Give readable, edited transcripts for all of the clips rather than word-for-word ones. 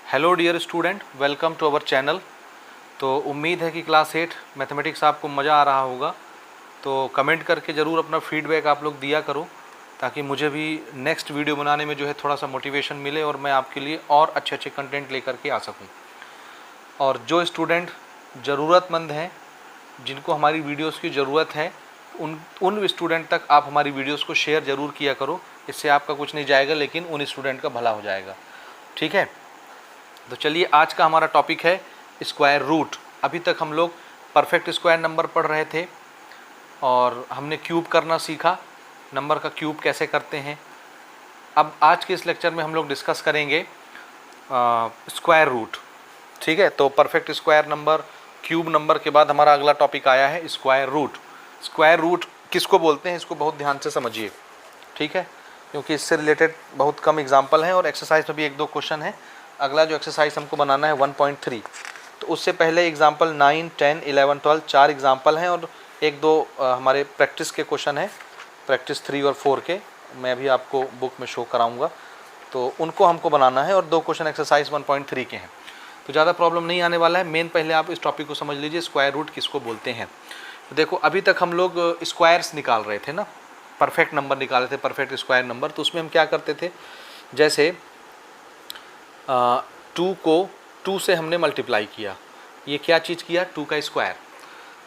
Hello dear student, welcome to our channel. तो उम्मीद है कि क्लास 8 मैथमेटिक्स आपको मज़ा आ रहा होगा। तो कमेंट करके ज़रूर अपना फीडबैक आप लोग दिया करो, ताकि मुझे भी नेक्स्ट वीडियो बनाने में जो है थोड़ा सा मोटिवेशन मिले और मैं आपके लिए और अच्छे अच्छे कंटेंट लेकर के आ सकूं। और जो स्टूडेंट ज़रूरतमंद हैं, जिनको हमारी वीडियोस की ज़रूरत है, उन स्टूडेंट तक आप हमारी वीडियोस को शेयर ज़रूर किया करो। इससे आपका कुछ नहीं जाएगा, लेकिन उन स्टूडेंट का भला हो जाएगा। ठीक है, तो चलिए आज का हमारा टॉपिक है स्क्वायर रूट। अभी तक हम लोग परफेक्ट स्क्वायर नंबर पढ़ रहे थे और हमने क्यूब करना सीखा, नंबर का क्यूब कैसे करते हैं। अब आज के इस लेक्चर में हम लोग डिस्कस करेंगे स्क्वायर रूट। ठीक है, तो perfect square number, cube number के बाद हमारा अगला टॉपिक आया है स्क्वायर रूट। स्क्वायर रूट किसको बोलते हैं, इसको बहुत ध्यान से समझिए। ठीक है, क्योंकि इससे रिलेटेड बहुत कम एग्जाम्पल हैं और एक्सरसाइज में भी एक दो क्वेश्चन है। अगला जो एक्सरसाइज हमको बनाना है 1.3, तो उससे पहले एग्जाम्पल 9, 10, 11, 12 4 एग्जाम्पल हैं और एक दो हमारे प्रैक्टिस के क्वेश्चन हैं, प्रैक्टिस 3 और 4 के। मैं भी आपको बुक में शो कराऊंगा, तो उनको हमको बनाना है और दो क्वेश्चन एक्सरसाइज 1.3 के हैं। तो ज़्यादा प्रॉब्लम नहीं आने वाला है। मेन पहले आप इस टॉपिक को समझ लीजिए, स्क्वायर रूट किसको बोलते हैं। तो देखो, अभी तक हम लोग स्क्वायर्स निकाल रहे थे ना, परफेक्ट नंबर निकाले थे, परफेक्ट स्क्वायर नंबर। तो उसमें हम क्या करते थे, जैसे 2 को 2 से हमने मल्टीप्लाई किया, ये क्या चीज़ किया, 2 का स्क्वायर।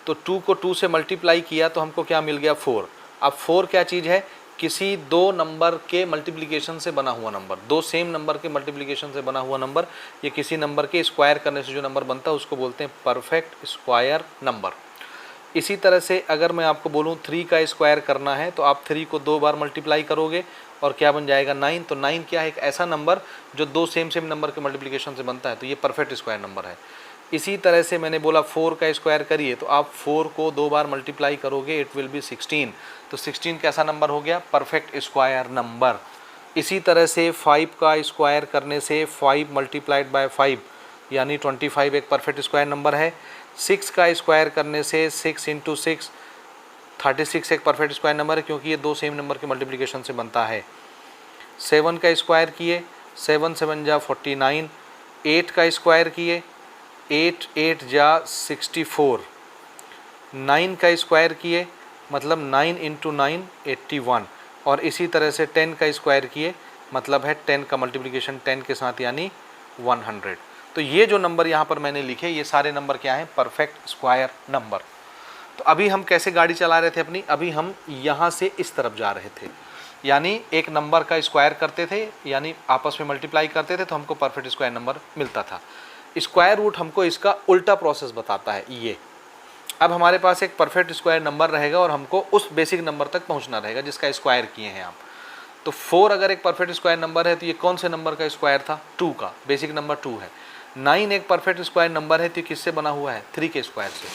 तो 2 को 2 से मल्टीप्लाई किया तो हमको क्या मिल गया, 4। अब 4 क्या चीज़ है, किसी दो नंबर के मल्टीप्लिकेशन से बना हुआ नंबर, दो सेम नंबर के मल्टीप्लिकेशन से बना हुआ नंबर। ये किसी नंबर के स्क्वायर करने से जो नंबर बनता है उसको बोलते हैं परफेक्ट स्क्वायर नंबर। इसी तरह से अगर मैं आपको बोलूँ 3 का स्क्वायर करना है, तो आप 3 को 2 बार मल्टीप्लाई करोगे और क्या बन जाएगा, 9। तो 9 क्या है, एक ऐसा नंबर जो दो सेम नंबर के मल्टीप्लिकेशन से बनता है, तो ये परफेक्ट स्क्वायर नंबर है। इसी तरह से मैंने बोला 4 का स्क्वायर करिए, तो आप 4 को 2 बार मल्टीप्लाई करोगे, इट विल बी 16। तो 16 कैसा नंबर हो गया, परफेक्ट स्क्वायर नंबर। इसी तरह से 5 का स्क्वायर करने से 5 मल्टीप्लाइड बाय 5 यानी 25 एक परफेक्ट स्क्वायर नंबर है। 6 का स्क्वायर करने से 6 इंटू 6 36 एक परफेक्ट स्क्वायर नंबर है, क्योंकि ये दो सेम नंबर के मल्टीप्लिकेशन से बनता है। 7 का स्क्वायर किए, 7 7 जा 49। 8 का स्क्वायर किए, 8 8 जा 64। 9 का स्क्वायर किए, मतलब 9 इंटू 9 81। और इसी तरह से 10 का स्क्वायर किए, मतलब है 10 का मल्टीप्लिकेशन 10 के साथ यानी 100। तो ये जो नंबर यहाँ पर मैंने लिखे, ये सारे नंबर क्या हैं, परफेक्ट स्क्वायर नंबर। तो अभी हम कैसे गाड़ी चला रहे थे अपनी, अभी हम यहाँ से इस तरफ जा रहे थे, यानी एक नंबर का स्क्वायर करते थे, यानी आपस में मल्टीप्लाई करते थे, तो हमको परफेक्ट स्क्वायर नंबर मिलता था। स्क्वायर रूट हमको इसका उल्टा प्रोसेस बताता है ये। अब हमारे पास एक परफेक्ट स्क्वायर नंबर रहेगा और हमको उस बेसिक नंबर तक पहुँचना रहेगा जिसका स्क्वायर किए हैं आप। तो 4 अगर एक परफेक्ट स्क्वायर नंबर है, तो ये कौन से नंबर का स्क्वायर था, 2 का, बेसिक नंबर 2 है। 9 एक परफेक्ट स्क्वायर नंबर है, तो किससे बना हुआ है, 3 के स्क्वायर से।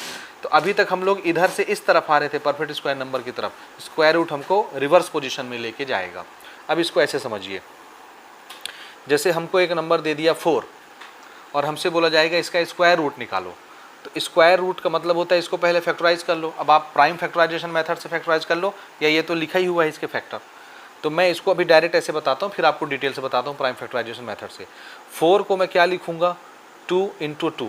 तो अभी तक हम लोग इधर से इस तरफ आ रहे थे, परफेक्ट स्क्वायर नंबर की तरफ। स्क्वायर रूट हमको रिवर्स पोजीशन में लेके जाएगा। अब इसको ऐसे समझिए, जैसे हमको एक नंबर दे दिया 4 और हमसे बोला जाएगा इसका स्क्वायर रूट निकालो। तो स्क्वायर रूट का मतलब होता है इसको पहले फैक्टराइज कर लो। अब आप प्राइम फैक्टराइजेशन मेथड से फैक्टराइज कर लो, या ये तो लिखा ही हुआ है इसके फैक्टर। तो मैं इसको अभी डायरेक्ट ऐसे बताता हूँ, फिर आपको डिटेल से बताता हूँ प्राइम फैक्टराइजेशन मेथड से। 4 को मैं क्या लिखूँगा, 2 इंटू 2,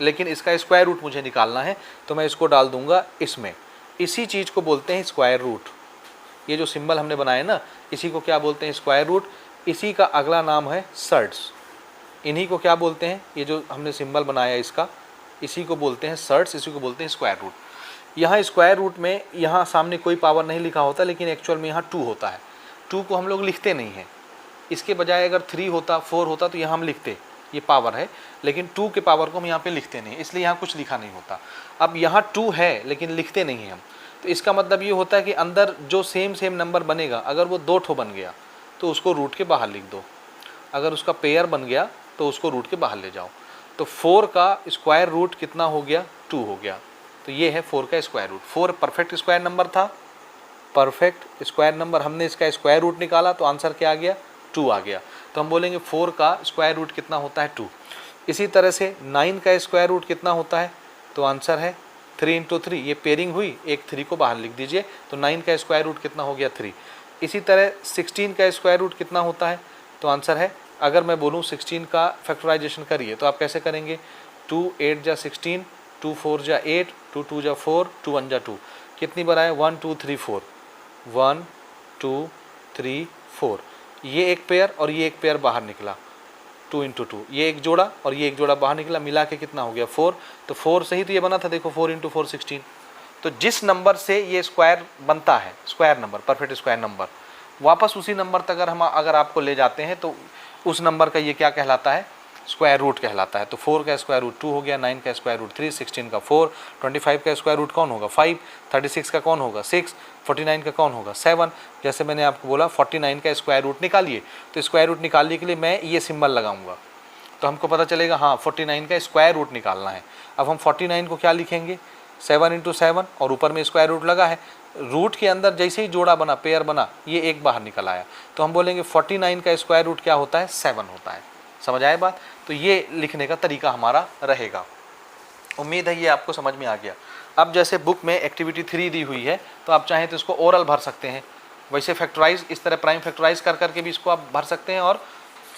लेकिन इसका स्क्वायर रूट मुझे निकालना है, तो मैं इसको डाल दूंगा इसमें। इसी चीज़ को बोलते हैं स्क्वायर रूट। ये जो सिंबल हमने बनाया ना, इसी को क्या बोलते हैं, स्क्वायर रूट। इसी का अगला नाम है सर्ट्स। इन्हीं को क्या बोलते हैं, ये जो हमने सिंबल बनाया इसका, इसी को बोलते हैं सर्ट्स, इसी को बोलते हैं स्क्वायर रूट। यहाँ स्क्वायर रूट में यहाँ सामने कोई पावर नहीं लिखा होता, लेकिन एक्चुअल में यहाँ 2 होता है। 2 को हम लोग लिखते नहीं हैं, इसके बजाय अगर 3 होता, 4 होता, तो यहाँ हम लिखते, ये पावर है, लेकिन 2 के पावर को हम यहाँ पे लिखते नहीं, इसलिए यहाँ कुछ लिखा नहीं होता। अब यहाँ 2 है लेकिन लिखते नहीं हैं हम, तो इसका मतलब ये होता है कि अंदर जो सेम नंबर बनेगा, अगर वो 2 ठो बन गया तो उसको रूट के बाहर लिख दो, अगर उसका पेयर बन गया तो उसको रूट के बाहर ले जाओ। तो 4 का स्क्वायर रूट कितना हो गया, 2 हो गया। तो ये है 4 का square root. 4 perfect square number था, परफेक्ट स्क्वायर नंबर, हमने इसका स्क्वायर रूट निकाला तो आंसर क्या आ गया, 2 आ गया। तो हम बोलेंगे 4 का स्क्वायर रूट कितना होता है, 2। इसी तरह से 9 का स्क्वायर रूट कितना होता है, तो आंसर है 3 इंटू 3। ये पेयरिंग हुई, एक 3 को बाहर लिख दीजिए, तो 9 का स्क्वायर रूट कितना हो गया, 3। इसी तरह 16 का स्क्वायर रूट कितना होता है, तो आंसर है अगर मैं बोलूँ 16 का फैक्टराइजेशन करिए तो आप कैसे करेंगे, 2 8 जा 16, 2 4 जा 8, 2 2 जा 4, 2 1 जा 2, कितनी बार आए, 1 2 3 4, 1 2 3 4, ये एक पेयर और ये एक पेयर बाहर निकला, 2 इंटू 2, ये एक जोड़ा और ये एक जोड़ा बाहर निकला, मिला के कितना हो गया 4। तो 4 से ही तो ये बना था, देखो 4 इंटू 4 16। तो जिस नंबर से ये स्क्वायर बनता है, square number, perfect square number, वापस उसी नंबर तक अगर आपको ले जाते हैं तो उस नंबर का ये क्या कहलाता है, स्क्वायर रूट कहलाता है। तो 4 का स्क्वायर रूट 2 हो गया, 9 का स्क्वायर रूट 3, 16 का 4, 25 का स्क्वायर रूट कौन होगा 5, 36 का कौन होगा 6, 49 का कौन होगा 7। जैसे मैंने आपको बोला 49 का स्क्वायर रूट निकालिए, तो स्क्वायर रूट निकालने के लिए मैं ये सिंबल लगाऊंगा तो हमको पता चलेगा हाँ 49 का स्क्वायर रूट निकालना है। अब हम 49 को क्या लिखेंगे, 7 इंटू 7, और ऊपर में स्क्वायर रूट लगा है, रूट के अंदर जैसे ही जोड़ा बना, पेयर बना, ये एक बाहर निकल आया, तो हम बोलेंगे 49 का स्क्वायर रूट क्या होता है, 7 होता है। समझ आए बात। तो ये लिखने का तरीका हमारा रहेगा। उम्मीद है ये आपको समझ में आ गया। अब जैसे बुक में एक्टिविटी 3 दी हुई है तो आप चाहें तो इसको ओरल भर सकते हैं, वैसे फैक्टराइज इस तरह प्राइम फैक्टराइज कर करके भी इसको आप भर सकते हैं और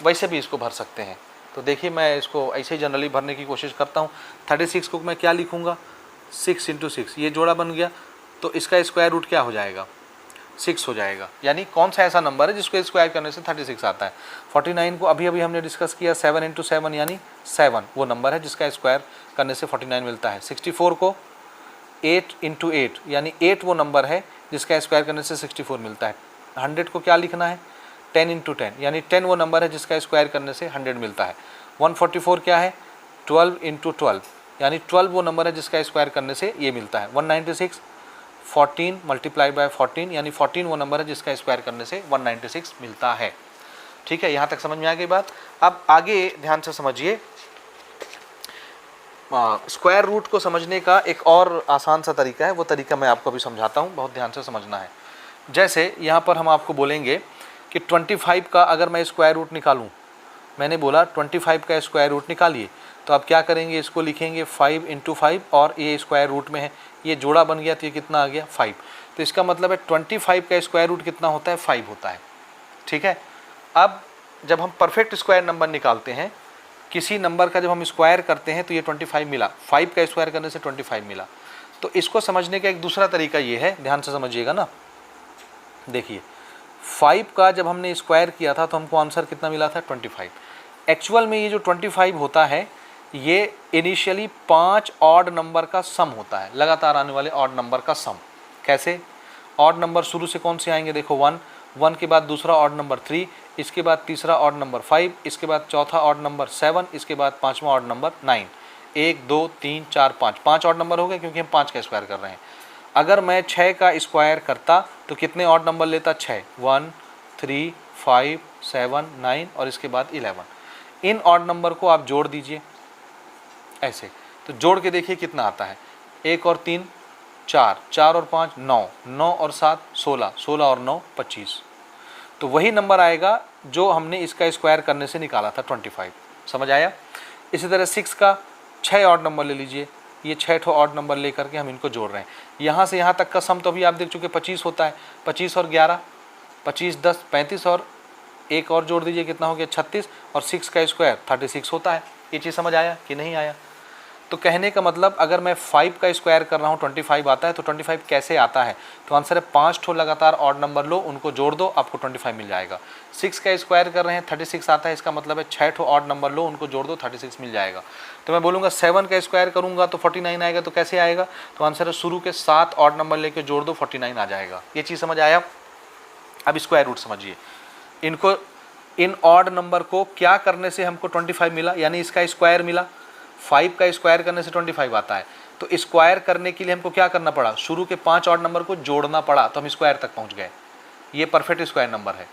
वैसे भी इसको भर सकते हैं। तो देखिए मैं इसको ऐसे ही जनरली भरने की कोशिश करता हूँ। 36 को मैं क्या लिखूँगा, 6 इंटू 6, ये जोड़ा बन गया तो इसका स्क्वायर रूट क्या हो जाएगा, 6 हो जाएगा। यानी कौन सा ऐसा नंबर है जिसको स्क्वायर करने से 36 आता है। 49 को अभी अभी हमने डिस्कस किया, 7 इंटू 7 यानी 7 वो नंबर है जिसका स्क्वायर करने से 49 मिलता है। 64 को 8 इंटू 8 यानी 8 वो नंबर है जिसका स्क्वायर करने से 64 मिलता है। 100 को क्या लिखना है, 10 इंटू 10 यानी 10 वो नंबर है जिसका स्क्वायर करने से 100 मिलता है। 144 क्या है, 12 इंटू 12 यानी 12 वो नंबर है जिसका स्क्वायर करने से ये मिलता है। 196 14 मल्टीप्लाई बाय 14 यानी 14 वो नंबर है जिसका स्क्वायर करने से 196 मिलता है। ठीक है, यहाँ तक समझ में आ गई बात। अब आगे ध्यान से समझिए, स्क्वायर रूट को समझने का एक और आसान सा तरीका है, वो तरीका मैं आपको अभी समझाता हूँ, बहुत ध्यान से समझना है। जैसे यहाँ पर हम आपको बोलेंगे कि 25 का अगर मैं स्क्वायर रूट निकालूँ, मैंने बोला 25 का स्क्वायर रूट निकालिए, तो आप क्या करेंगे, इसको लिखेंगे 5 इंटू 5 और ये स्क्वायर रूट में है, ये जोड़ा बन गया तो ये कितना आ गया 5। तो इसका मतलब है 25 का स्क्वायर रूट कितना होता है, 5 होता है। ठीक है, अब जब हम परफेक्ट स्क्वायर नंबर निकालते हैं, किसी नंबर का जब हम स्क्वायर करते हैं तो ये 25 मिला, 5 का स्क्वायर करने से 25 मिला। तो इसको समझने का एक दूसरा तरीका ये है, ध्यान से समझिएगा ना। देखिए 5 का जब हमने स्क्वायर किया था तो हमको आंसर कितना मिला था, 25। एक्चुअल में ये जो 25 होता है ये इनिशियली 5 ऑड नंबर का सम होता है, लगातार आने वाले ऑड नंबर का सम। कैसे, ऑड नंबर शुरू से कौन से आएंगे, देखो 1, 1 के बाद दूसरा ऑड नंबर 3, इसके बाद तीसरा ऑड नंबर 5, इसके बाद चौथा ऑड नंबर 7, इसके बाद पाँचवा ऑड नंबर 9। 1 2 3 4 5, 5 ऑड नंबर हो गए क्योंकि हम 5 का स्क्वायर कर रहे हैं। अगर मैं 6 का स्क्वायर करता तो कितने ऑड नंबर लेता, 6, 1 3 5 7 9 और इसके बाद 11। इन ऑड नंबर को आप जोड़ दीजिए ऐसे, तो जोड़ के देखिए कितना आता है, 1 और 3 4, 4 और 5 9, 9 और 7 16, 16 और 9 25। तो वही नंबर आएगा जो हमने इसका स्क्वायर करने से निकाला था 25। समझ आया। इसी तरह 6 का 6 ऑड नंबर ले लीजिए, ये 6 ठो ऑड नंबर लेकर के हम इनको जोड़ रहे हैं। यहाँ से यहाँ तक का सम तो अभी आप देख चुके 25 होता है, 25 और 11 25 10 35 और एक और जोड़ दीजिए कितना हो गया 36 और 6 का स्क्वायर 36 होता है। ये चीज़ समझ आया कि नहीं आया। तो कहने का मतलब अगर मैं 5 का स्क्वायर कर रहा हूँ 25 आता है, तो 25 कैसे आता है, तो आंसर है 5 ठो लगातार ऑड नंबर लो, उनको जोड़ दो, आपको 25 मिल जाएगा। 6 का स्क्वायर कर रहे हैं 36 आता है, इसका मतलब है 6 ठो ऑड नंबर लो, उनको जोड़ दो, 36 मिल जाएगा। तो मैं बोलूँगा 7 का स्क्वायर करूँगा तो 49 आएगा, तो कैसे आएगा, तो आंसर है शुरू के 7 ऑड नंबर लेके जोड़ दो, 49 आ जाएगा। ये चीज़ समझ आया। अब स्क्वायर रूट समझिए, इनको इन ऑड नंबर को क्या करने से हमको 25 मिला, यानी इसका स्क्वायर मिला। 5 का स्क्वायर करने से 25 आता है, तो स्क्वायर करने के लिए हमको क्या करना पड़ा, शुरू के 5 ऑड नंबर को जोड़ना पड़ा, तो हम स्क्वायर तक पहुंच गए। ये परफेक्ट स्क्वायर नंबर है।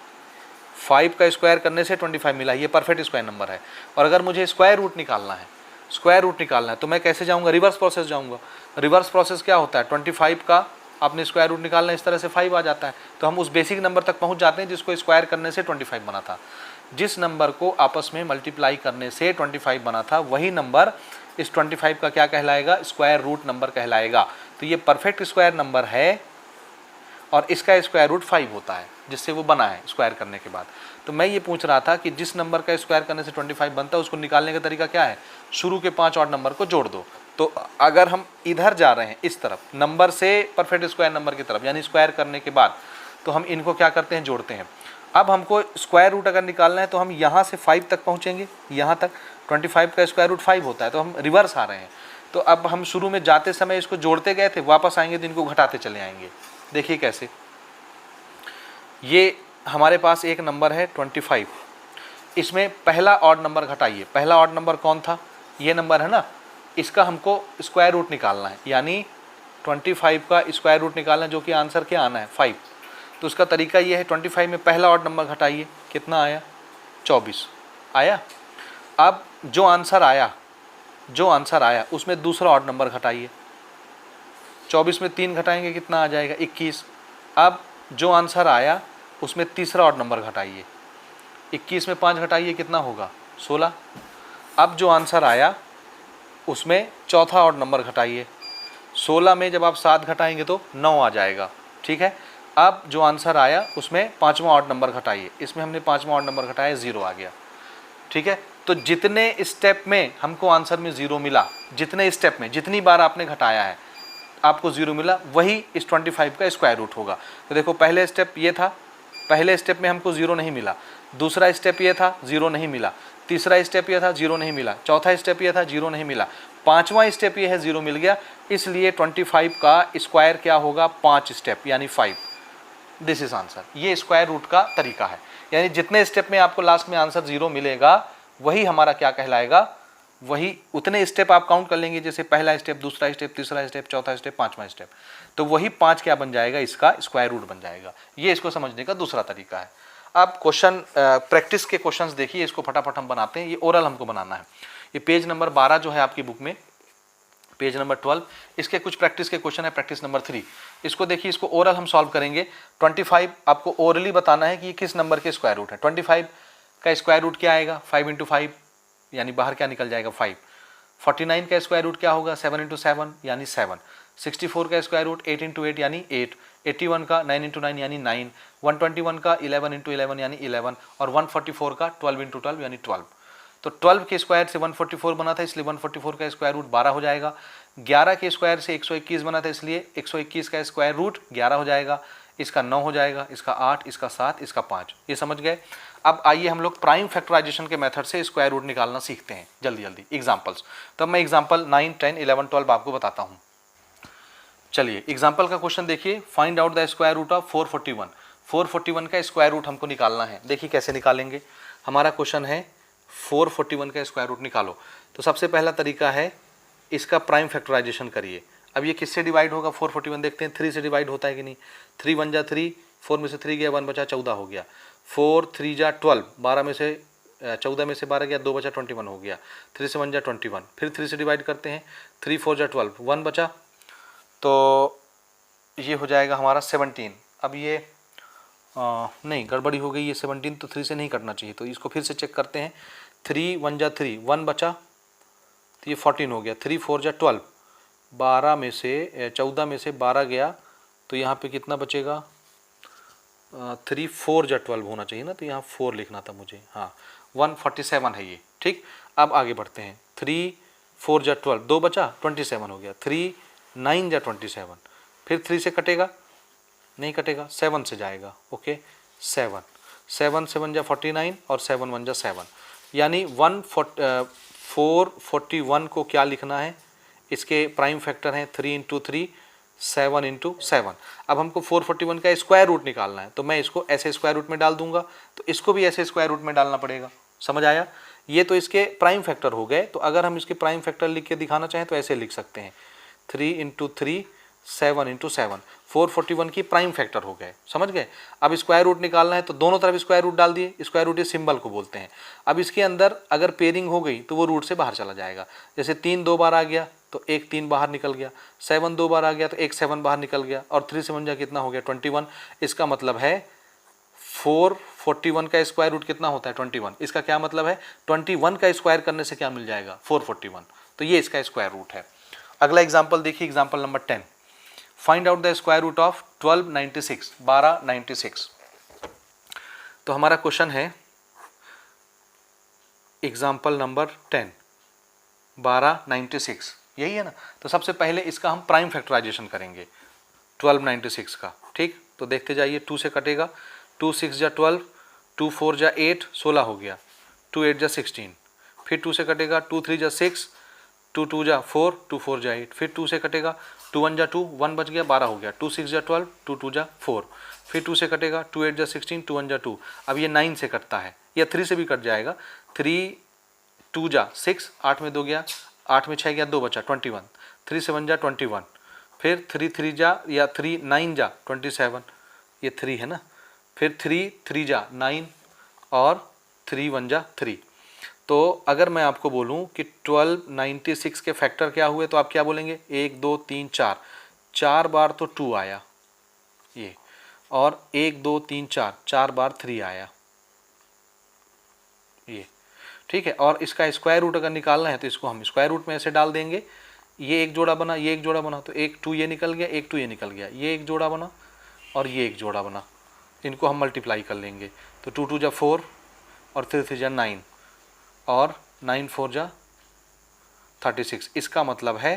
5 का स्क्वायर करने से 25 मिला, ये परफेक्ट स्क्वायर नंबर है। और अगर मुझे स्क्वायर रूट निकालना है, स्क्वायर रूट निकालना है तो मैं कैसे जाऊँगा, रिवर्स प्रोसेस जाऊँगा। रिवर्स प्रोसेस क्या होता है, 25 का आपने स्क्वायर रूट निकालना है, इस तरह से 5 आ जाता है, तो हम उस बेसिक नंबर तक पहुँच जाते हैं जिसको स्क्वायर करने से 25 बना था। जिस नंबर को आपस में मल्टीप्लाई करने से 25 बना था, वही नंबर इस 25 का क्या कहलाएगा, स्क्वायर रूट नंबर कहलाएगा। तो ये परफेक्ट स्क्वायर नंबर है और इसका स्क्वायर रूट 5 होता है। जिससे वो बना है स्क्वायर करने के बाद। तो मैं ये पूछ रहा था कि जिस नंबर का स्क्वायर करने से 25 बनता है उसको निकालने का तरीका क्या है, शुरू के 5 ऑड नंबर को जोड़ दो। तो अगर हम इधर जा रहे हैं इस तरफ नंबर से परफेक्ट स्क्वायर नंबर की तरफ यानी स्क्वायर करने के बाद, तो हम इनको क्या करते हैं, जोड़ते हैं। अब हमको स्क्वायर रूट अगर निकालना है तो हम यहाँ से 5 तक पहुँचेंगे, यहाँ तक 25 का स्क्वायर रूट 5 होता है, तो हम रिवर्स आ रहे हैं। तो अब हम शुरू में जाते समय इसको जोड़ते गए थे, वापस आएंगे तो इनको घटाते चले आएंगे। देखिए कैसे, ये हमारे पास एक नंबर है 25, इसमें पहला ऑड नंबर घटाइए। पहला ऑड नंबर कौन था, ये नंबर है ना, इसका हमको स्क्वायर रूट निकालना है, यानी 25 का स्क्वायर रूट निकालना है, जो कि आंसर क्या आना है 5। तो उसका तरीका ये है, 25 में पहला ऑड नंबर घटाइए, कितना आया 24 आया। अब जो आंसर आया उसमें दूसरा ऑड नंबर घटाइए, 24 में 3 घटाएंगे कितना आ जाएगा 21। अब जो आंसर आया उसमें तीसरा ऑड नंबर घटाइए, 21 में 5 घटाइए कितना होगा 16। अब जो आंसर आया उसमें चौथा ऑड नंबर घटाइए, 16 में जब आप 7 घटाएंगे तो 9 आ जाएगा, ठीक है। अब जो आंसर आया उसमें पाँचवा ऑड नंबर घटाइए, इसमें हमने पाँचवा ऑड नंबर घटाया 0 आ गया, ठीक है। तो जितने स्टेप में हमको आंसर में 0 मिला, जितने स्टेप में जितनी बार आपने घटाया है आपको 0 मिला, वही इस 25 का स्क्वायर रूट होगा। तो देखो पहले स्टेप ये था, पहले स्टेप में हमको 0 नहीं मिला, दूसरा स्टेप ये था 0 नहीं मिला, तीसरा स्टेप ये था 0 नहीं मिला, चौथा स्टेप ये था 0 नहीं मिला, पांचवा स्टेप ये है 0 मिल गया। इसलिए 25 का स्क्वायर क्या होगा 5 स्टेप यानी 5। This is answer. ये स्क्वायर रूट का तरीका है, यानी जितने स्टेप में आपको लास्ट में आंसर 0 मिलेगा वही हमारा क्या कहलाएगा, वही उतने स्टेप आप काउंट कर लेंगे, जैसे पहला स्टेप, दूसरा स्टेप, तीसरा स्टेप, चौथा स्टेप, पांचवा स्टेप, तो वही 5 क्या बन जाएगा, इसका स्क्वायर रूट बन जाएगा। ये इसको समझने का दूसरा तरीका है। अब क्वेश्चन प्रैक्टिस के क्वेश्चंस देखिए, इसको फटाफट हम बनाते हैं। ये ओरल हमको बनाना है। ये पेज नंबर 12 जो है आपकी बुक में, पेज नंबर 12, इसके कुछ प्रैक्टिस के क्वेश्चन है, प्रैक्टिस नंबर 3। इसको देखिए, इसको ओरल हम सॉल्व करेंगे। 25 आपको ओरली बताना है कि ये किस नंबर के स्क्वायर रूट है। 25 का स्क्वायर रूट क्या आएगा 5 × 5 यानी बाहर क्या निकल जाएगा 5। 49 का स्क्वायर रूट क्या होगा 7 × 7 यानी 7। 64 का स्क्वायर रूट 8 × 8 यानी 8। 81 का 9 × 9 यानी 9। 121 का 11 × 11 यानी 11 और 144 का 12 × 12 यानी 12। तो 12 के स्क्वायर से 144 बना था, इसलिए 144 का स्क्वायर रूट 12 हो जाएगा। 11 के स्क्वायर से 121 बना था, इसलिए 121 का स्क्वायर रूट 11 हो जाएगा। इसका 9 हो जाएगा, इसका 8, इसका 7, इसका 5। ये समझ गए। अब आइए हम लोग प्राइम फैक्टराइजेशन के मेथड से स्क्वायर रूट निकालना सीखते हैं जल्दी जल्दी एग्जांपल्स। तब मैं एग्जांपल 9, 10, 11, 12 आपको बताता हूँ। चलिए एग्जांपल का क्वेश्चन देखिए, find out the square root of 441। 441 का स्क्वायर रूट हमको निकालना है। देखिए कैसे निकालेंगे। हमारा क्वेश्चन है 441 का स्क्वायर रूट निकालो। तो सबसे पहला तरीका है इसका प्राइम फैक्टराइजेशन करिए। अब ये किससे डिवाइड होगा 441, देखते हैं 3 से डिवाइड होता है कि नहीं। 3 × 1 = 3, 4 में से 3 गया 1 बचा 14 हो गया। 4 × 3 = 12, 12 में से 14 में से 12 गया 2 बचा 21 हो गया। 3 से 1 = 21, फिर 3 से डिवाइड करते हैं। 3 × 4 = 12, 1 बचा, तो ये हो जाएगा हमारा 17। अब ये नहीं गड़बड़ी हो गई, ये 17 तो 3 से नहीं कटना चाहिए, तो इसको फिर से चेक करते हैं। 3 × 1 = 3, 1 बचा, तो ये 14 हो गया। 3 × 4 = 12, 12 में से 14 में से 12 गया, तो यहाँ पे कितना बचेगा 3 × 4 = 12 होना चाहिए ना, तो यहाँ 4 लिखना था मुझे। हाँ 147 है ये, ठीक। अब आगे बढ़ते हैं। 3 × 4 = 12, 2 बचा 27 हो गया। 3 × 9 = 27, फिर 3 से कटेगा नहीं कटेगा, 7 से जाएगा। ओके 7 7 × 7 = 49 और 7 × 1 = 7, यानी 441 को क्या लिखना है, इसके प्राइम फैक्टर हैं 3 × 3, 7 × 7। अब हमको 441 का स्क्वायर रूट निकालना है, तो मैं इसको ऐसे स्क्वायर रूट में डाल दूंगा, तो इसको भी ऐसे स्क्वायर रूट में डालना पड़ेगा। समझ आया। ये तो इसके प्राइम फैक्टर हो गए। तो अगर हम इसके प्राइम फैक्टर लिख के दिखाना चाहें तो ऐसे लिख सकते हैं 3 × 3, 7 × 7। 441 की प्राइम फैक्टर हो गए, समझ गए। अब स्क्वायर रूट निकालना है तो दोनों तरफ स्क्वायर रूट डाल दिए। स्क्वायर रूट इस सिंबल को बोलते हैं। अब इसके अंदर अगर पेयरिंग हो गई तो वो रूट से बाहर चला जाएगा। जैसे 3 2 बार आ गया तो 1 3 बाहर निकल गया, 7 2 बार आ गया तो 1 7 बाहर निकल गया, और 3 से 1 = कितना हो गया 21। इसका मतलब है 441 का स्क्वायर रूट कितना होता है 21। इसका क्या मतलब है 21 का स्क्वायर करने से क्या मिल जाएगा 441। तो ये इसका स्क्वायर रूट है। अगला एग्जाम्पल देखिए, example number 10। Find out the square root of 1296, 1296। तो हमारा क्वेश्चन है एग्जाम्पल नंबर 10, 1296, यही है ना। तो सबसे पहले इसका हम प्राइम फैक्टराइजेशन करेंगे 1296 का। ठीक, तो देखते जाइए, 2 से कटेगा, 2 6 जा 12, 2 4 जा 8, 16 हो गया, 2 8 जा 16, फिर 2 से कटेगा, 2 3 जा 6, 2 2 जा 4, 2 4 जा 8, फिर 2 से कटेगा, 2 1 जा 2, 1 बच गया, 12 हो गया, 2 6 जा 12, 2 2 जा 4, फिर 2 से कटेगा, 2 8 जा 16, 2 1 जा 2। अब ये 9 से कटता है या 3 से भी कट जाएगा, 3 2 जा 6, 8 में 2 गया, 8 में 6 गया, 2 बचा 21, 3 7 जा 21, फिर 3 3 जा या 3 9 जा 27, ये 3 है ना, फिर 3 3 जा 9 और 3 1 जा 3। तो अगर मैं आपको बोलूं कि 1296 के फैक्टर क्या हुए तो आप क्या बोलेंगे, 1 2 3 4, 4 बार तो 2 आया ये, और 1 2 3 4, 4 बार 3 आया ये। ठीक है, और इसका स्क्वायर रूट अगर निकालना है तो इसको हम स्क्वायर रूट में ऐसे डाल देंगे, ये एक जोड़ा बना, ये एक जोड़ा बना, तो एक 2 ये निकल गया, एक 2 ये निकल गया, ये एक जोड़ा बना और ये एक जोड़ा बना, इनको हम मल्टीप्लाई कर लेंगे, तो 2 2 जा 4 और 3 3 जा 9 और 9 4 जा 36। इसका मतलब है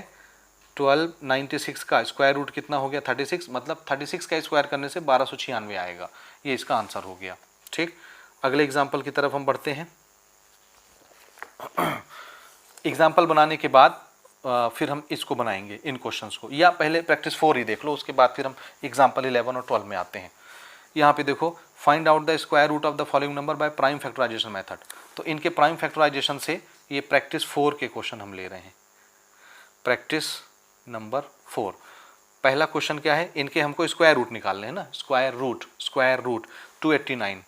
1296 का स्क्वायर रूट कितना हो गया, 36, मतलब 36 का स्क्वायर करने से 1296 आएगा, ये इसका आंसर हो गया। ठीक, अगले एग्जाम्पल की तरफ हम बढ़ते हैं। एग्जाम्पल बनाने के बाद फिर हम इसको बनाएंगे, इन क्वेश्चंस को, या पहले प्रैक्टिस 4 ही देख लो, उसके बाद फिर हम एग्जाम्पल 11 और 12 में आते हैं। यहाँ पे देखो, find out the square root of the following number by prime factorisation method. तो इनके प्राइम फैक्टराइजेशन से ये प्रैक्टिस 4 के क्वेश्चन हम ले रहे हैं। प्रैक्टिस नंबर 4, पहला क्वेश्चन क्या है, इनके हमको स्क्वायर रूट निकालने हैं ना, square root 289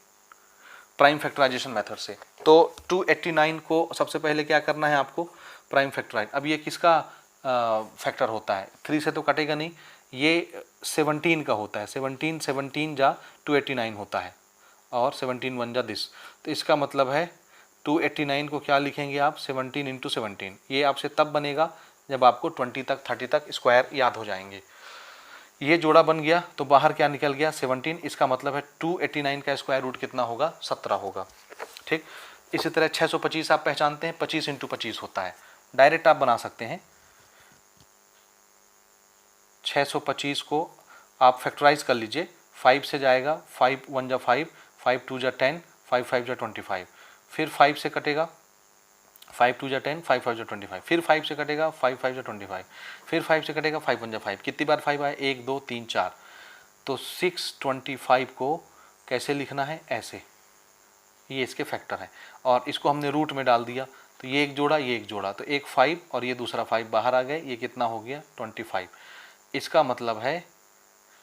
prime factorisation method से। तो 289 को सबसे पहले क्या करना है आपको, प्राइम फैक्टराइज। अब ये किसका फैक्टर होता है, 3 से तो कटेगा नहीं, ये 17 का होता है, 17 जा 289 होता है, और 17 1 जा दिस। तो इसका मतलब है 289 को क्या लिखेंगे आप, 17 इंटू 17। ये आपसे तब बनेगा जब आपको 20 तक 30 तक स्क्वायर याद हो जाएंगे। ये जोड़ा बन गया, तो बाहर क्या निकल गया, 17। इसका मतलब है 289 का स्क्वायर रूट कितना होगा, 17 होगा। ठीक, इसी तरह 625 आप पहचानते हैं, 25 इंटू 25 होता है, डायरेक्ट आप बना सकते हैं। 625 को आप फैक्टराइज कर लीजिए, 5 से जाएगा, 5 1 जा 5, 5 2 जा 10, 5 5 जा 25, फिर 5 से कटेगा, 5 2 जा 10, 5 5 जा 25, फिर 5 से कटेगा, 5 5 जा 25, फिर 5 से कटेगा, 5 1 जा 5। कितनी बार 5 आए, 1 2 3 4। तो 625 को कैसे लिखना है, ऐसे, ये इसके फैक्टर है, और इसको हमने रूट में डाल दिया, तो ये एक जोड़ा, ये एक जोड़ा, तो एक 5 और ये दूसरा 5 बाहर आ गए, ये कितना हो गया, 25। इसका मतलब है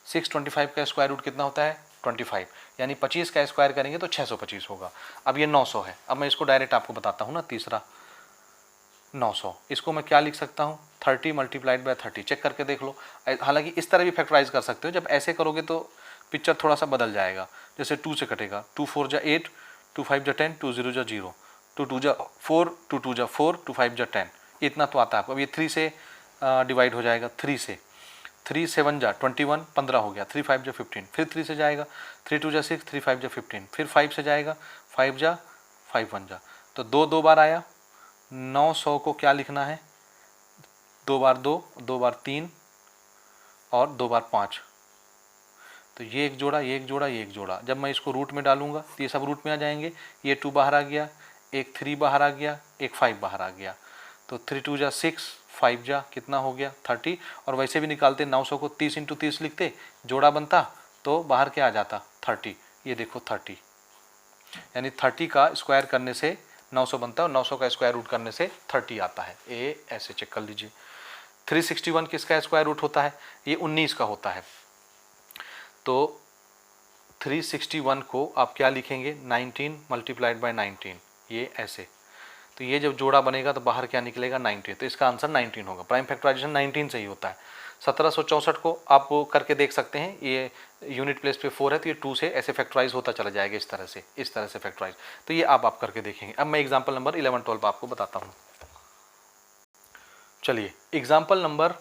625 का स्क्वायर रूट कितना होता है, 25, यानी 25 का स्क्वायर करेंगे तो 625 होगा। अब ये 900 है, अब मैं इसको डायरेक्ट आपको बताता हूँ ना, तीसरा 900, इसको मैं क्या लिख सकता हूँ, 30 मल्टीप्लाइड बाय 30, चेक करके देख लो। हालांकि इस तरह भी फैक्टराइज कर सकते हो, जब ऐसे करोगे तो पिक्चर थोड़ा सा बदल जाएगा। जैसे 2 से कटेगा, 2 4 जा 8, 2 5 जा 10, 2 0 जा 0, 2 2 जा 4, 2 2 जा 4, 2 5 जा 10, इतना तो आता है आपको। अब ये 3 से डिवाइड हो जाएगा, 3 से, 3 7 जा 21, 15 हो गया, 3 5 जा 15, फिर 3 से जाएगा, 3 2 जा 6, 3 5 जा 15, फिर 5 से जाएगा, 5 जा 5 1 जा, तो 2 2 बार आया। 900 को क्या लिखना है, 2 बार 2, 2 बार 3 और 2 बार 5, तो ये एक जोड़ा, ये एक जोड़ा, ये एक जोड़ा। जब मैं इसको रूट में डालूंगा तो ये सब रूट में आ जाएंगे, ये 2 बाहर आ गया, एक 3 बाहर आ गया, एक 5 बाहर आ गया, तो 3 2 जा 6, 5 जा कितना हो गया, 30। और वैसे भी निकालते 900 को 30 इंटू 30 लिखते, जोड़ा बनता तो बाहर क्या आ जाता, 30। ये देखो 30, यानी 30 का स्क्वायर करने से 900 बनता है, और 900 का स्क्वायर रूट करने से 30 आता है। ये ऐसे चेक कर लीजिए। 361 किसका स्क्वायर रूट होता है, ये 19 का होता है। तो 361 को आप क्या लिखेंगे, 19 मल्टीप्लाइड बाय 19, ये ऐसे। तो ये जब जोड़ा बनेगा तो बाहर क्या निकलेगा, 19, तो इसका आंसर 19 होगा। प्राइम फैक्टराइजेशन 19 से ही होता है। 1764 को आप करके देख सकते हैं, ये यूनिट प्लेस पे 4 है, तो ये 2 से ऐसे फैक्टराइज होता चला जाएगा, इस तरह से फैक्टराइज। तो ये आप करके देखेंगे। अब मैं एग्जाम्पल नंबर 11 12 आपको बताता हूँ। चलिए, एग्जाम्पल नंबर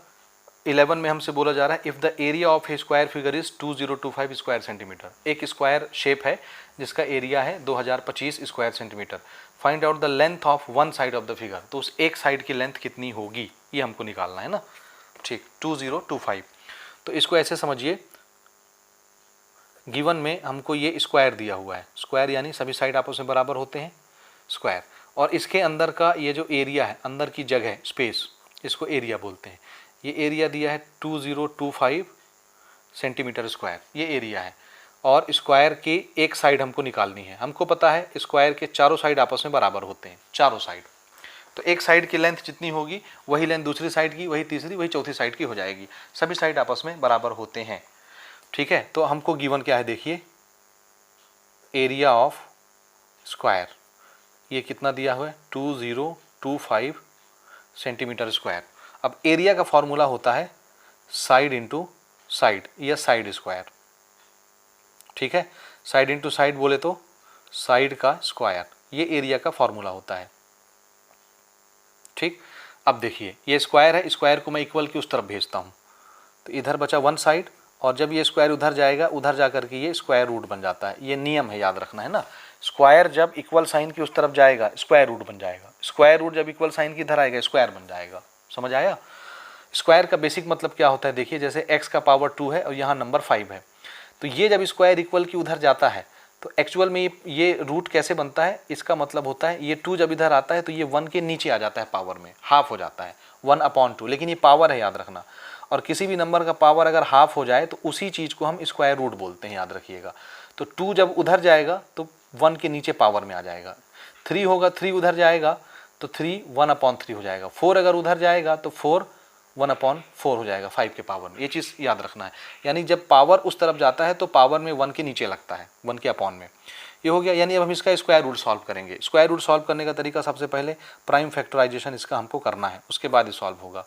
11 में हमसे बोला जा रहा है if the area of A square figure is 2025 square centimetre. एक स्क्वायर शेप है जिसका एरिया है 2025 square centimetre. Find out the length of one side of the figure. तो उस एक साइड की लेंथ कितनी होगी ये हमको निकालना है ना। ठीक, 2025। तो इसको ऐसे समझिए, गिवन में हमको ये स्क्वायर दिया हुआ है, स्क्वायर यानी सभी साइड आपस में बराबर होते हैं, स्क्वायर, और इसके अंदर का ये जो एरिया है, अंदर की जगह, स्पेस, इसको एरिया बोलते हैं। ये एरिया दिया है 2025 सेंटीमीटर स्क्वायर, ये एरिया है। और स्क्वायर की एक साइड हमको निकालनी है। हमको पता है स्क्वायर के चारों साइड आपस में बराबर होते हैं, चारों साइड। तो एक साइड की लेंथ जितनी होगी वही लेंथ दूसरी साइड की, वही तीसरी, वही चौथी साइड की हो जाएगी। सभी साइड आपस में बराबर होते हैं। ठीक है, तो हमको गिवन क्या है देखिए, एरिया ऑफ स्क्वायर, ये कितना दिया हुआ है 2025 सेंटीमीटर स्क्वायर। अब एरिया का फॉर्मूला होता है साइड इंटू साइड या साइड स्क्वायर। ठीक है, साइड इंटू साइड बोले तो साइड का स्क्वायर, ये एरिया का फॉर्मूला होता है। ठीक, अब देखिए ये स्क्वायर है, स्क्वायर को मैं इक्वल की उस तरफ भेजता हूँ, तो इधर बचा वन साइड, और जब ये स्क्वायर उधर जाएगा, उधर जाकर के ये स्क्वायर रूट बन जाता है। ये नियम है, याद रखना है ना। स्क्वायर जब इक्वल साइन की उस तरफ जाएगा स्क्वायर रूट बन जाएगा, स्क्वायर रूट जब इक्वल साइन की इधर आएगा स्क्वायर बन जाएगा। समझ आया? स्क्वायर का बेसिक मतलब क्या होता है देखिए, जैसे x का पावर 2 है और यहाँ नंबर 5 है, तो ये जब स्क्वायर इक्वल की उधर जाता है तो एक्चुअल में ये रूट कैसे बनता है, इसका मतलब होता है ये 2 जब इधर आता है तो ये 1 के नीचे आ जाता है, पावर में हाफ हो जाता है, 1/2। लेकिन ये पावर है, याद रखना। और किसी भी नंबर का पावर अगर हाफ हो जाए तो उसी चीज़ को हम स्क्वायर रूट बोलते हैं, याद रखिएगा। तो 2 जब उधर जाएगा तो 1 के नीचे पावर में आ जाएगा। 3 होगा, 3 उधर जाएगा तो 3 1/3 हो जाएगा। 4 अगर उधर जाएगा तो 4 1/4 हो जाएगा, 5 के पावर में। ये चीज़ याद रखना है। यानी जब पावर उस तरफ जाता है तो पावर में 1 के नीचे लगता है, 1 के अपॉन में। ये हो गया। यानी अब हम इसका स्क्वायर रूट सॉल्व करेंगे। स्क्वायर रूट सॉल्व करने का तरीका, सबसे पहले प्राइम फैक्टराइजेशन इसका हमको करना है, उसके बाद ये सॉल्व होगा।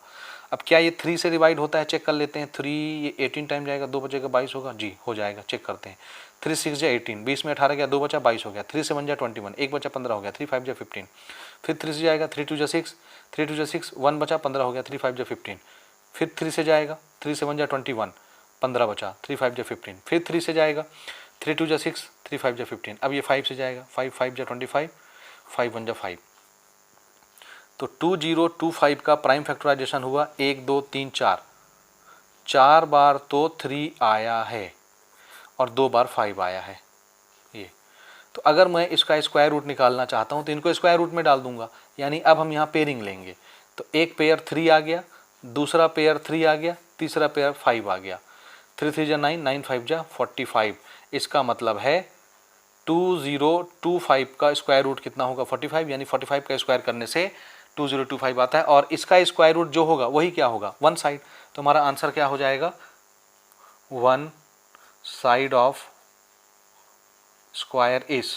अब क्या ये 3 से डिवाइड होता है, चेक कर लेते हैं। 3 ये 18 टाइम जाएगा, 2 बचेगा 22 होगा जी, हो जाएगा, चेक करते हैं। 3 6 जा 18, 20 में 18 गया, 2 बचा 22 हो गया। 3 7 जा 21, 1 बचा 15 हो गया। 3 5 जा 15, फिर 3 से जाएगा, 3 2 जा 6, 3 2 जा 6, 1 बचा 15 हो गया। 3 5 जा 15, फिर 3 से जाएगा, 3 7 जा 21, 15 बचा, 3 5 जा 15, फिर 3 से जाएगा, 3 2 जा 6, 3 5 जा 15। अब ये 5 से जाएगा, 5 5 जा 25, 5 1 जा 5। तो 2025 का प्राइम फैक्टराइजेशन हुआ 1 2 3 4, 4 बार तो 3 आया है और 2 बार 5 आया है ये। तो अगर मैं इसका स्क्वायर रूट निकालना चाहता हूँ तो इनको स्क्वायर रूट में डाल दूंगा। यानी अब हम यहाँ पेयरिंग लेंगे, तो एक पेयर 3 आ गया, दूसरा पेयर 3 आ गया, तीसरा पेयर 5 आ गया। 3 3 जा 9, 9 5 जा 45। इसका मतलब है 2025 का स्क्वायर रूट कितना होगा 45। यानी 45 का स्क्वायर करने से 2025 आता है, और इसका स्क्वायर रूट जो होगा वही क्या होगा, वन साइड। तो हमारा आंसर क्या हो जाएगा, one side of square is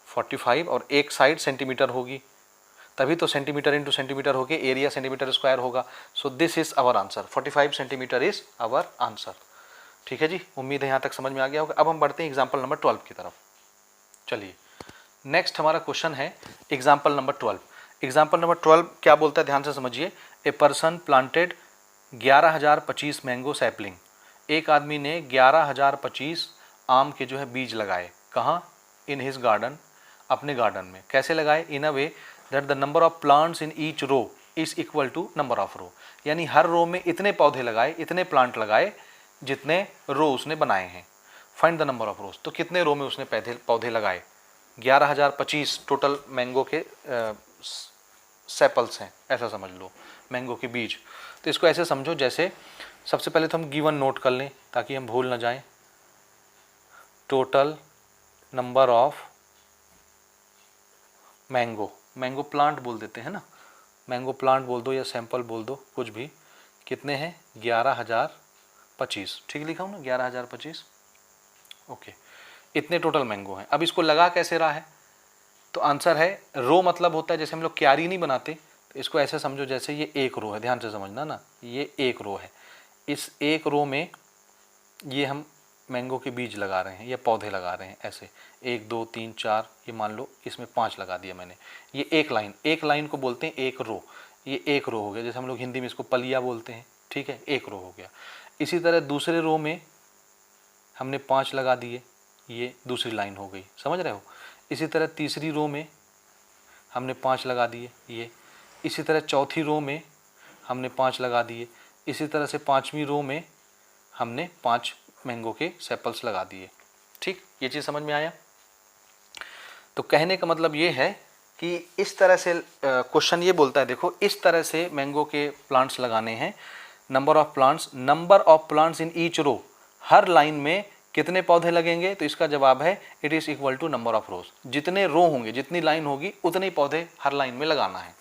45, और एक साइड सेंटीमीटर होगी, तभी तो सेंटीमीटर इंटू सेंटीमीटर होके एरिया सेंटीमीटर स्क्वायर होगा। So this is our answer, 45 centimetre is our answer. ठीक है जी, उम्मीद है यहाँ तक समझ में आ गया होगा। अब हम बढ़ते हैं एग्जाम्पल नंबर 12 की तरफ। चलिए, नेक्स्ट हमारा क्वेश्चन है एग्जाम्पल नंबर 12। एग्जाम्पल नंबर 12 क्या बोलता है, ध्यान से समझिए। A person planted 11,025 mango sapling. एक आदमी ने 11,025 आम के जो है बीज लगाए। कहाँ? इन हिज गार्डन, अपने गार्डन में। कैसे लगाए? In a way that the number of plants in each row is equal to number of row. यानी हर रो में इतने पौधे लगाए, इतने प्लांट लगाए जितने रो उसने बनाए हैं। फाइंड द नंबर ऑफ रोज। तो कितने रो में उसने पौधे लगाए? 11,025 टोटल मैंगो के सेपल्स हैं, ऐसा समझ लो, मैंगो के बीज। तो इसको ऐसे समझो जैसे, सबसे पहले तो हम गिवन नोट कर लें ताकि हम भूल ना जाएं। Total number of mango, mango plant बोल देते हैं ना, मैंगो प्लांट बोल दो या सैंपल बोल दो, कुछ भी। कितने हैं? 11,025। ठीक लिखा हूँ ना, 11,025। ओके, इतने टोटल मैंगो हैं। अब इसको लगा कैसे रहा है? तो आंसर है, रो मतलब होता है, जैसे हम लोग क्यारी नहीं बनाते, तो इसको ऐसे समझो जैसे ये एक रो है। ध्यान से समझना ना, ये एक रो है। इस एक रो में ये हम मैंगो के बीज लगा रहे हैं या पौधे लगा रहे हैं, ऐसे 1 2 3 4, ये मान लो इसमें 5 लगा दिया मैंने। ये एक लाइन, एक लाइन को बोलते हैं एक रो। ये एक रो हो गया, जैसे हम लोग हिंदी में इसको पलिया बोलते हैं, ठीक है, एक रो हो गया। इसी तरह दूसरे रो में हमने 5 लगा दिए, ये दूसरी लाइन हो गई, समझ रहे हो। इसी तरह तीसरी रो में हमने 5 लगा दिए ये। इसी तरह चौथी रो में हमने 5 लगा दिए। इसी तरह से पाँचवीं रो में हमने 5 मैंगो के सेपल्स लगा दिए। ठीक, ये चीज़ समझ में आया। तो कहने का मतलब ये है कि इस तरह से क्वेश्चन ये बोलता है, देखो इस तरह से मैंगो के प्लांट्स लगाने हैं। Number of plants in each row, हर लाइन में कितने पौधे लगेंगे, तो इसका जवाब है it is equal to number of rows. जितने रो होंगे, जितनी लाइन होगी, उतने ही पौधे हर लाइन में लगाना है।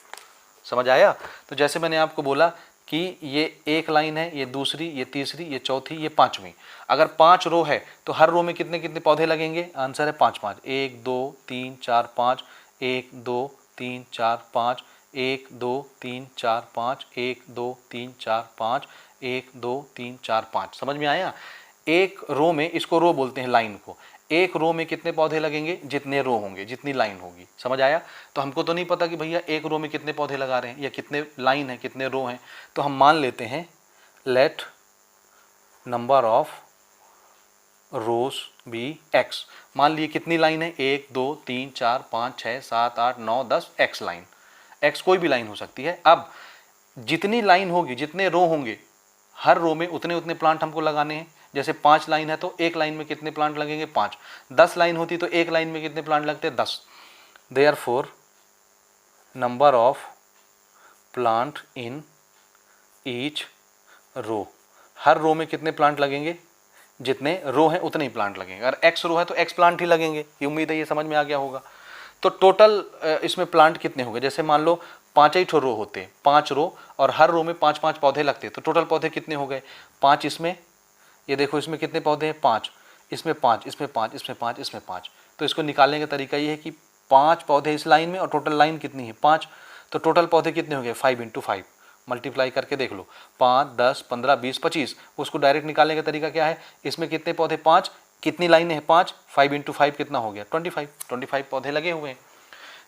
समझ आया। तो जैसे मैंने आपको बोला कि ये एक लाइन है, ये दूसरी, ये तीसरी, ये चौथी, ये पांचवी। अगर 5 रो है तो हर रो में कितने कितने पौधे लगेंगे, आंसर है 5 5, 1 2 3 4 5, 1 2 3 4 5, 1 2 3 4 5, 1 2 3 4 5, 1 2 3 4 5। समझ में आया। एक रो में, इसको रो बोलते हैं लाइन को, एक रो में कितने पौधे लगेंगे, जितने रो होंगे, जितनी लाइन होगी। समझ आया। तो हमको तो नहीं पता कि भैया एक रो में कितने पौधे लगा रहे हैं या कितने लाइन है, कितने रो हैं, तो हम मान लेते हैं let number of rows be X. मान लिए कितनी लाइन है, 1 2 3 4 5 6 7 8 9 10, एक्स लाइन, एक्स कोई भी लाइन हो सकती है। अब जितनी लाइन होगी, जितने रो होंगे, हर रो में उतने उतने प्लांट हमको लगाने हैं। जैसे 5 लाइन है तो एक लाइन में कितने प्लांट लगेंगे, 5। 10 लाइन होती तो एक लाइन में कितने प्लांट लगते, 10। Therefore number of plant in each row, हर रो में कितने प्लांट लगेंगे, जितने रो हैं उतने ही प्लांट लगेंगे। अगर एक्स रो है तो एक्स प्लांट ही लगेंगे। ये उम्मीद है ये समझ में आ गया होगा। तो टोटल इसमें प्लांट कितने होंगे, जैसे मान लो 5 ही रो होते, 5 रो, और हर रो में 5 5 पौधे लगते, तो टोटल पौधे कितने हो गए, 5 इसमें, ये देखो इसमें कितने पौधे हैं, 5, इसमें 5, इसमें 5, इसमें 5, इसमें 5। तो इसको निकालने का तरीका ये है कि 5 पौधे इस लाइन में और टोटल लाइन कितनी है, 5। तो टोटल पौधे कितने हो गए, 5 × 5, मल्टीप्लाई करके देख लो, 5 10 15 20 25। उसको डायरेक्ट निकालने का तरीका क्या है, इसमें कितने पौधे, 5, कितनी लाइनें हैं, 5, 5 × 5 कितना हो गया, 25 पौधे लगे हुए हैं।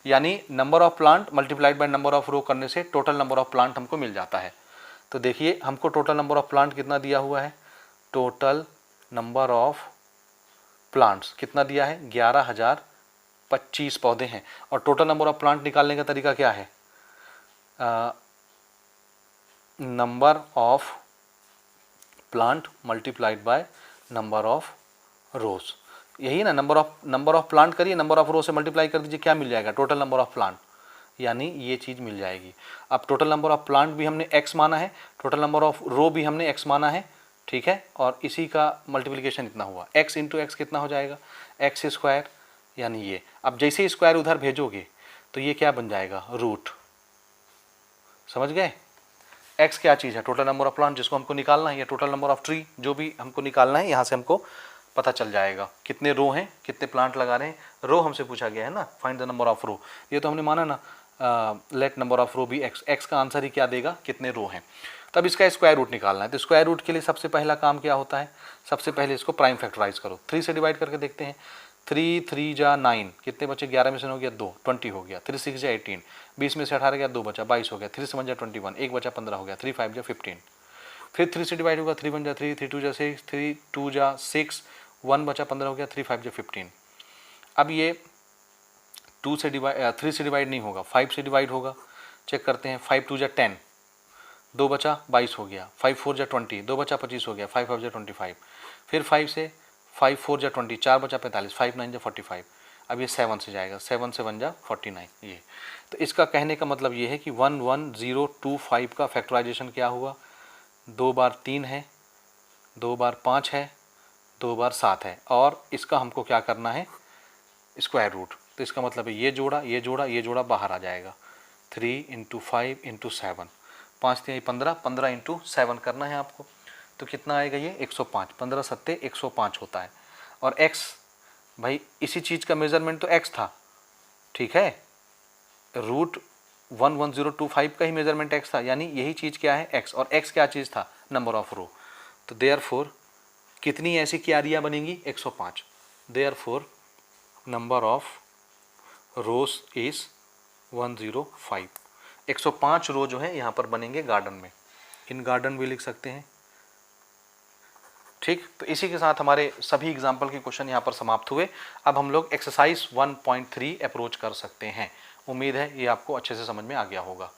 यानी number of plant multiplied by number of row करने से टोटल नंबर ऑफ प्लांट हमको मिल जाता है। तो देखिए हमको टोटल नंबर ऑफ प्लांट कितना दिया हुआ है, टोटल नंबर ऑफ प्लांट्स कितना दिया है, 11,025 पौधे हैं। और टोटल नंबर ऑफ प्लांट निकालने का तरीका क्या है, number of plant multiplied by number of रोज। यही ना, नंबर ऑफ प्लांट करिए, नंबर ऑफ रो से मल्टीप्लाई कर दीजिए, क्या मिल जाएगा, टोटल नंबर ऑफ प्लांट, यानी ये चीज़ मिल जाएगी। अब टोटल नंबर ऑफ प्लांट भी हमने x माना है, टोटल नंबर ऑफ रो भी हमने x माना है, ठीक है। और इसी का मल्टीप्लिकेशन इतना हुआ, x × x कितना हो जाएगा, x², यानी ये। अब जैसे ही स्क्वायर उधर भेजोगे तो ये क्या बन जाएगा, रूट। समझ गए। x क्या चीज़ है, टोटल नंबर ऑफ प्लांट जिसको हमको निकालना है, या टोटल नंबर ऑफ ट्री जो भी हमको निकालना है, यहाँ से हमको पता चल जाएगा कितने रो हैं, कितने प्लांट लगा रहे हैं। रो हमसे पूछा गया है ना, find the number of row, ये तो हमने माना ना, let number of row be X का आंसर ही क्या देगा, कितने रो हैं। तब इसका स्क्वायर रूट निकालना है। तो स्क्वायर रूट के लिए सबसे पहला काम क्या होता है, सबसे पहले इसको प्राइम फैक्टराइज करो, 3 से डिवाइड करके देखते हैं। 3 3 जा 9, कितने बचे, 11 में से हो गया 2, 20 हो गया। 3 6 जा 18, 20 में से 18 गया 2 बचा, 22 हो गया। 3 7 जा 21, 1 बचा 15 हो गया। 3 5 जा 15, फिर 3 से डिवाइड होगा, 3 1 जा 3, 3 2 जा 6, 3 2 जा 6, 1 बचा 15 हो गया। 3 5 जा 15। अब ये 3 से डिवाइड नहीं होगा, 5 से डिवाइड होगा। चेक करते हैं, 5 2 जा 10, 2 बचा 22 हो गया। 5 4 जा 20, 2 बचा 25 हो गया। 5 5 जा 25, फिर 5 से 5 4 जा 20, 4 बचा 45, 5 9 जा 45। अब ये 7 से जाएगा, 7 से 1 जा 49 ये। तो इसका कहने का मतलब ये है कि 11025 का फैक्टराइजेशन क्या हुआ, 2 बार 3 है, 2 बार 5 है, 2 बार 7 है, और इसका हमको क्या करना है, स्क्वायर रूट। तो इसका मतलब है ये जोड़ा, ये जोड़ा, ये जोड़ा बाहर आ जाएगा। 3 × 5 × 7, 5 3 15, 15 × 7 करना है आपको। तो कितना आएगा ये, 105, 15 7 105 होता है। और x, भाई इसी चीज़ का मेज़रमेंट तो x था, ठीक है, रूट 11025 का ही मेज़रमेंट x था, यानी यही चीज़ क्या है, x। और x क्या चीज़ था, नंबर ऑफ रो। तो देयरफॉर कितनी ऐसी क्यारियाँ बनेंगी, 105। Therefore number of rose is 105। 105 रो जो है यहाँ पर बनेंगे गार्डन में। इन गार्डन भी लिख सकते हैं। ठीक, तो इसी के साथ हमारे सभी एग्जाम्पल के क्वेश्चन यहाँ पर समाप्त हुए। अब हम लोग एक्सरसाइज 1.3 अप्रोच कर सकते हैं। उम्मीद है ये आपको अच्छे से समझ में आ गया होगा।